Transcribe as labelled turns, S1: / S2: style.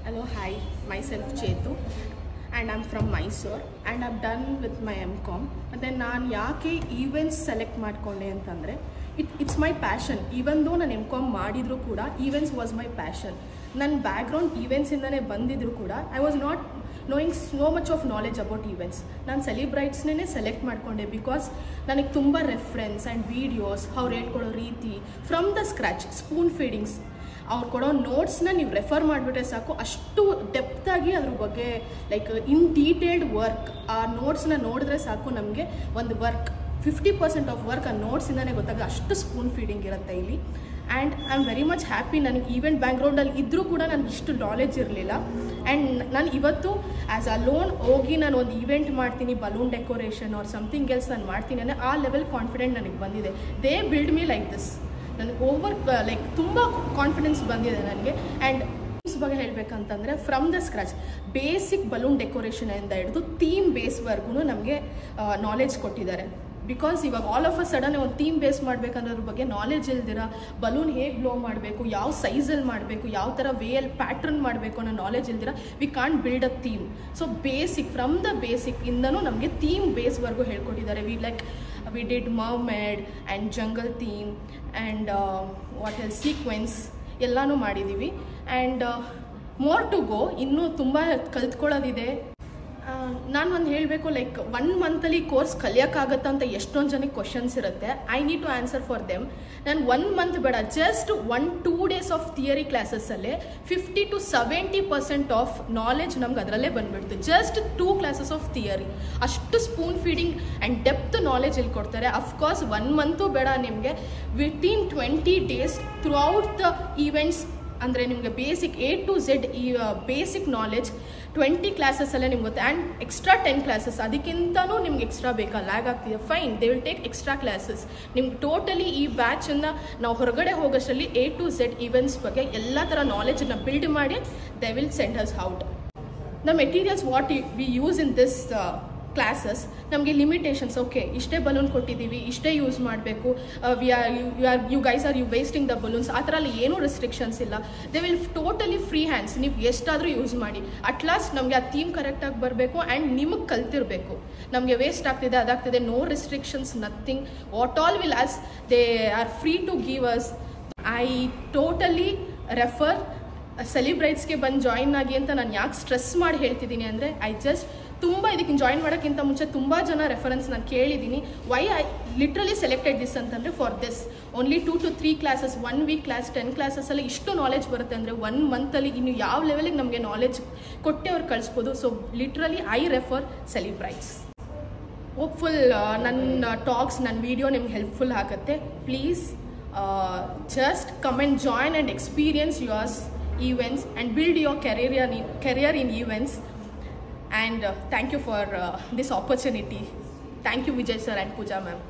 S1: Hello, hi, myself Chetu and I'm from Mysore and I've done with my MCom. And then ನಾನು ಯಾಕೆ events select ಮಾಡ್ಕೊಂಡೆ ಅಂತಂದರೆ it's my passion. Even though ನಾನು MCom ಮಾಡಿದರೂ ಕೂಡ events was my passion. ನನ್ನ background ಈವೆಂಟ್ಸಿಂದನೇ ಬಂದಿದ್ರು ಕೂಡ I was not knowing so much of knowledge about events. ನಾನು ಸೆಲಿಬ್ರೈಟ್ಸ್ನೇ ಸೆಲೆಕ್ಟ್ ಮಾಡಿಕೊಂಡೆ ಬಿಕಾಸ್ ನನಗೆ ತುಂಬ ರೆಫರೆನ್ಸ್ ಆ್ಯಂಡ್ ವೀಡಿಯೋಸ್ ಅವ್ರು ಹೇಳ್ಕೊಡೋ ರೀತಿ ಫ್ರಮ್ ದ ಸ್ಕ್ರ್ಯಾಚ್ ಸ್ಪೂನ್ ಫೀಡಿಂಗ್ಸ್ ಅವ್ರು ಕೊಡೋ ನೋಟ್ಸ್ನ ನೀವು ರೆಫರ್ ಮಾಡಿಬಿಟ್ರೆ ಸಾಕು, ಅಷ್ಟು ಡೆಪ್ತಾಗಿ ಅದ್ರ ಬಗ್ಗೆ ಲೈಕ್ ಇನ್ ಡೀಟೇಲ್ಡ್ ವರ್ಕ್ ಆ ನೋಟ್ಸ್ನ ನೋಡಿದ್ರೆ ಸಾಕು ನಮಗೆ ಒಂದು ವರ್ಕ್ 50% ಆಫ್ ವರ್ಕ್ ಆ ನೋಟ್ಸಿಂದನೇ ಗೊತ್ತಾಗ ಅಷ್ಟು ಸ್ಪೂನ್ ಫೀಡಿಂಗ್ ಇರುತ್ತೆ ಇಲ್ಲಿ. And I am very much happy. ನನಗೆ ಈವೆಂಟ್ ಬ್ಯಾಕ್ಗ್ರೌಂಡಲ್ಲಿ ಇದ್ದರೂ ಕೂಡ ನನಗೆ ಇಷ್ಟು ನಾಲೆಜ್ ಇರಲಿಲ್ಲ. ಆ್ಯಂಡ್ ನಾನು ಇವತ್ತು ಆ್ಯಸ್ ಅ ಲೋನ್ ಹೋಗಿ ನಾನು ಒಂದು ಈವೆಂಟ್ ಮಾಡ್ತೀನಿ, balloon decoration or something else ನಾನು ಮಾಡ್ತೀನಿ ಅಂದರೆ ಆ ಲೆವೆಲ್ ಕಾನ್ಫಿಡೆಂಟ್ ನನಗೆ ಬಂದಿದೆ. They build me like this. ನನಗೆ ಲೈಕ್ ತುಂಬ ಕಾನ್ಫಿಡೆನ್ಸ್ ಬಂದಿದೆ ನನಗೆ. ಆ್ಯಂಡ್ ಬಗ್ಗೆ ಹೇಳಬೇಕಂತಂದರೆ from the scratch basic balloon ಡೆಕೋರೇಷನಿಂದ ಹಿಡಿದು ಥೀಮ್ ಬೇಸ್ವರೆಗೂ ನಮಗೆ ನಾಲೆಜ್ ಕೊಟ್ಟಿದ್ದಾರೆ. ಬಿಕಾಸ್ ಇವಾಗ ಆಲ್ ಆಫ್ ಅ ಸಡನ್ ಒಂದು ಥೀಮ್ ಬೇಸ್ ಮಾಡಬೇಕನ್ನೋದ್ರ ಬಗ್ಗೆ ನಾಲೆಜ್ ಇಲ್ದಿರ ಬಲೂನ್ ಹೇಗೆ ಬ್ಲೋ ಮಾಡಬೇಕು, ಯಾವ ಸೈಜಲ್ಲಿ ಮಾಡಬೇಕು, ಯಾವ ಥರ ವೇಯಲ್ಲಿ ಪ್ಯಾಟ್ರನ್ ಮಾಡಬೇಕು ಅನ್ನೋ ನಾಲೆಜ್ ಇಲ್ದಿರ we can't build a theme. So basic from the basic ಇಂದನೂ ನಮಗೆ ಥೀಮ್ ಬೇಸ್ವರೆಗೂ ಹೇಳ್ಕೊಟ್ಟಿದ್ದಾರೆ. we did mermaid and jungle theme and what else sequence ಎಲ್ಲಾನು ಮಾಡಿದ್ದೀವಿ. ಆ್ಯಂಡ್ ಮೋರ್ ಟು ಗೋ, ಇನ್ನೂ ತುಂಬ ಕಲ್ತ್ಕೊಳ್ಳೋದಿದೆ. ನಾನು ಒಂದು ಹೇಳಬೇಕು, ಲೈಕ್ 1 ಮಂತಲ್ಲಿ ಕೋರ್ಸ್ ಕಲಿಯೋಕ್ಕಾಗತ್ತಾ ಅಂತ ಎಷ್ಟೊಂದು ಜನಕ್ಕೆ ಕ್ವಶನ್ಸ್ ಇರುತ್ತೆ. I need to answer for them. ನಾನು 1 ಮಂತ್ ಬೇಡ, ಜಸ್ಟ್ 1-2 ಡೇಸ್ ಆಫ್ ಥಿಯರಿ ಕ್ಲಾಸಸ್ಸಲ್ಲೇ 50 to 70% ಆಫ್ ನಾಲೆಜ್ ನಮ್ಗೆ ಅದರಲ್ಲೇ ಬಂದುಬಿಡ್ತು. ಜಸ್ಟ್ 2 ಕ್ಲಾಸಸ್ ಆಫ್ ಥಿಯರಿ ಅಷ್ಟು spoon feeding and depth knowledge ಇಲ್ಲಿ ಕೊಡ್ತಾರೆ. ಅಫ್ಕೋರ್ಸ್ 1 ಮಂತು ಬೇಡ, ನಿಮಗೆ within 20 days throughout the events ಅಂದರೆ ನಿಮಗೆ ಬೇಸಿಕ್ A to Z ಈ ಬೇಸಿಕ್ ನಾಲೆಜ್ 20 ಕ್ಲಾಸಸ್ಸಲ್ಲೇ ನಿಮ್ಗೆ ಗೊತ್ತೆ. ಆ್ಯಂಡ್ ಎಕ್ಸ್ಟ್ರಾ 10 ಕ್ಲಾಸಸ್ ಅದಕ್ಕಿಂತನೂ ನಿಮ್ಗೆ ಎಕ್ಸ್ಟ್ರಾ ಬೇಕಾ, ಲ್ಯಾಗ್ ಆಗ್ತಿದೆ, fine, they will take extra classes. ನಿಮ್ಗೆ ಟೋಟಲಿ ಈ ಬ್ಯಾಚನ್ನು ನಾವು ಹೊರಗಡೆ ಹೋಗೋಷ್ಟರಲ್ಲಿ A to Z ಈವೆಂಟ್ಸ್ ಬಗ್ಗೆ ಎಲ್ಲ ಥರ ನಾಲೆಜನ್ನು ಬಿಲ್ಡ್ ಮಾಡಿ they will send us out. The materials what we use in this classes, ನಮಗೆ ಲಿಮಿಟೇಷನ್ಸ್. ಓಕೆ, ಇಷ್ಟೇ ಬಲೂನ್ ಕೊಟ್ಟಿದ್ದೀವಿ, ಇಷ್ಟೇ ಯೂಸ್ ಮಾಡಬೇಕು, you guys are you wasting the balloons, ಆ ಥರ ಅಲ್ಲಿ ಏನೂ ರೆಸ್ಟ್ರಿಕ್ಷನ್ಸ್ ಇಲ್ಲ. They will totally free hands, ನೀವು ಎಷ್ಟಾದರೂ ಯೂಸ್ ಮಾಡಿ. ಅಟ್ ಲಾಸ್ಟ್ ನಮಗೆ ಆ ಥೀಮ್ ಕರೆಕ್ಟಾಗಿ ಬರಬೇಕು ಆ್ಯಂಡ್ ನಿಮಗೆ ಕಲ್ತಿರಬೇಕು. ನಮಗೆ ವೇಸ್ಟ್ ಆಗ್ತಿದೆ, ಅದಾಗ್ತಿದೆ, no restrictions, nothing. What all we'll ask they are free to give us. I totally refer ಸೆಲಿಬ್ರೈಟ್ಸ್ಗೆ ಬಂದು ಜಾಯಿನ್ ಆಗಿ ಅಂತ ನಾನು ಯಾಕೆ ಸ್ಟ್ರೆಸ್ ಮಾಡಿ ಹೇಳ್ತಿದ್ದೀನಿ ಅಂದರೆ ಐ ಜಸ್ಟ್ ತುಂಬ ಇದಕ್ಕೆ ಜಾಯಿನ್ ಮಾಡೋಕ್ಕಿಂತ ಮುಂಚೆ ತುಂಬ ಜನ ರೆಫರೆನ್ಸ್ ನಾನು ಕೇಳಿದ್ದೀನಿ. Why I literally selected this ಅಂತಂದರೆ for this only 2 to 3 classes, 1 week class, 10 ಕ್ಲಾಸಸ್ಸಲ್ಲಿ ಇಷ್ಟು ನಾಲೆಜ್ ಬರುತ್ತೆ ಅಂದರೆ 1 ಮಂತಲ್ಲಿ ಇನ್ನು ಯಾವ ಲೆವೆಲಿಗೆ ನಮಗೆ ನಾಲೆಜ್ ಕೊಟ್ಟೆ ಅವ್ರು ಕಳಿಸ್ಬೋದು. So literally I refer Celebrites. Hopeful ನನ್ನ ಟಾಕ್ಸ್, ನನ್ನ ವೀಡಿಯೋ ನಿಮ್ಗೆ ಹೆಲ್ಪ್ಫುಲ್ ಆಗುತ್ತೆ. Please just come and join and experience yours events and build your career in events. And thank you for this opportunity. Thank you Vijay sir and Pooja ma'am.